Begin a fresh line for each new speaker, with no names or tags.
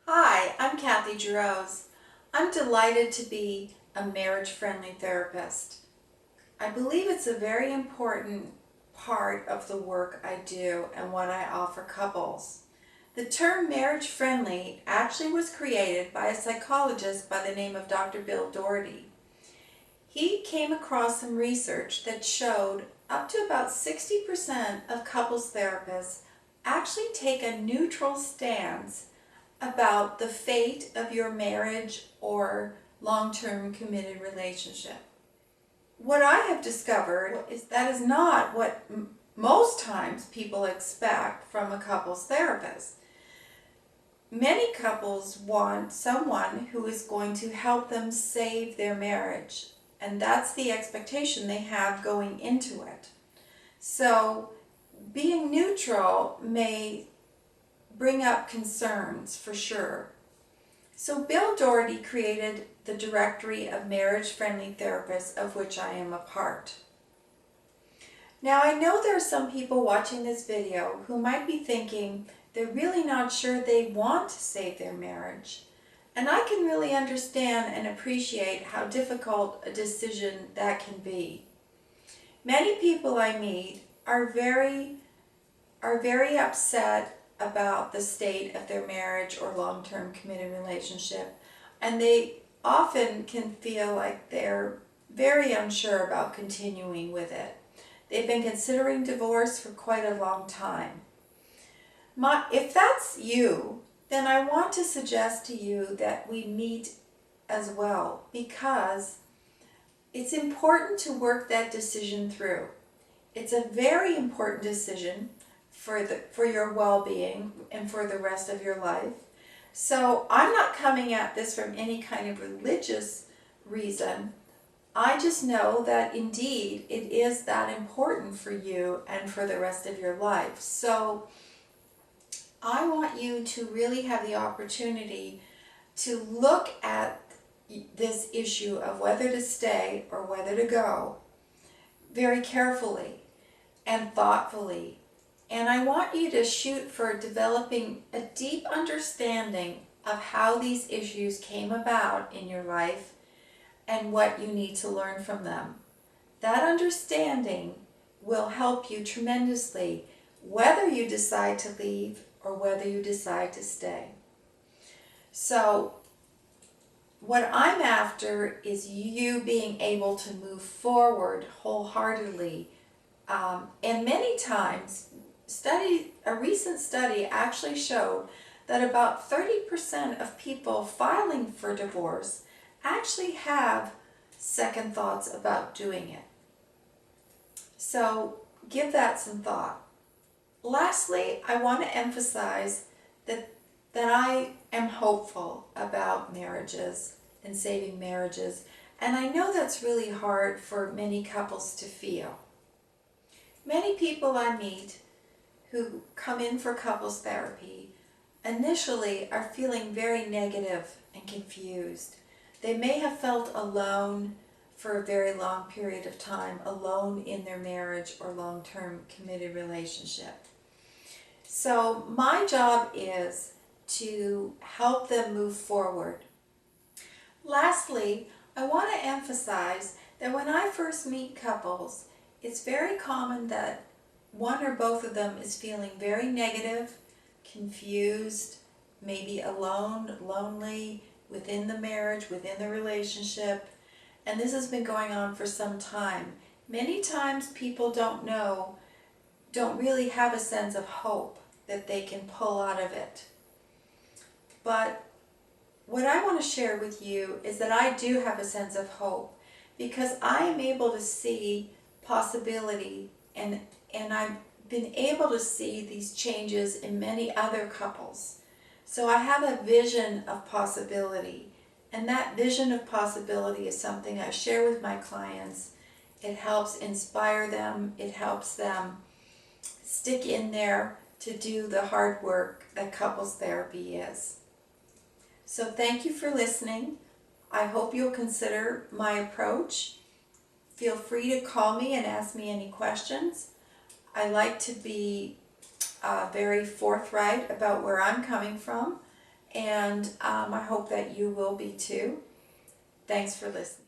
Hi, I'm Kathy Giroux. I'm delighted to be a marriage-friendly therapist. I believe it's a very important part of the work I do and what I offer couples. The term marriage-friendly actually was created by a psychologist by the name of Dr. Bill Doherty. He came across some research that showed up to about 60% of couples therapists actually take a neutral stance about the fate of your marriage or long-term committed relationship. What I have discovered is that is not what most times people expect from a couples therapist. Many couples want someone who is going to help them save their marriage, and that's the expectation they have going into it. So being neutral may bring up concerns for sure. So Bill Doherty created the Directory of Marriage-Friendly Therapists, of which I am a part. Now I know there are some people watching this video who might be thinking they're really not sure they want to save their marriage. And I can really understand and appreciate how difficult a decision that can be. Many people I meet are very upset about the state of their marriage or long-term committed relationship, and they often can feel like they're very unsure about continuing with it. They've been considering divorce for quite a long time. If that's you, then I want to suggest to you that we meet as well, because it's important to work that decision through. It's a very important decision for your well-being and for the rest of your life. So I'm not coming at this from any kind of religious reason. I just know that indeed it is that important for you and for the rest of your life. So I want you to really have the opportunity to look at this issue of whether to stay or whether to go very carefully and thoughtfully. And I want you to shoot for developing a deep understanding of how these issues came about in your life and what you need to learn from them. That understanding will help you tremendously whether you decide to leave or whether you decide to stay. So what I'm after is you being able to move forward wholeheartedly. And many times, a recent study actually showed that about 30% of people filing for divorce actually have second thoughts about doing it. So give that some thought. Lastly, I want to emphasize that I am hopeful about marriages and saving marriages, and I know that's really hard for many couples to feel. Many people I meet who come in for couples therapy initially are feeling very negative and confused. They may have felt alone for a very long period of time, alone in their marriage or long-term committed relationship. So my job is to help them move forward. Lastly, I want to emphasize that when I first meet couples, it's very common that one or both of them is feeling very negative, confused, maybe alone, lonely within the marriage, within the relationship, and this has been going on for some time. Many times people don't really have a sense of hope that they can pull out of it. But what I want to share with you is that I do have a sense of hope because I am able to see possibility, and I've been able to see these changes in many other couples. So I have a vision of possibility, and that vision of possibility is something I share with my clients. It helps inspire them, it helps them stick in there to do the hard work that couples therapy is. So thank you for listening. I hope you'll consider my approach. Feel free to call me and ask me any questions. I like to be very forthright about where I'm coming from, and I hope that you will be too. Thanks for listening.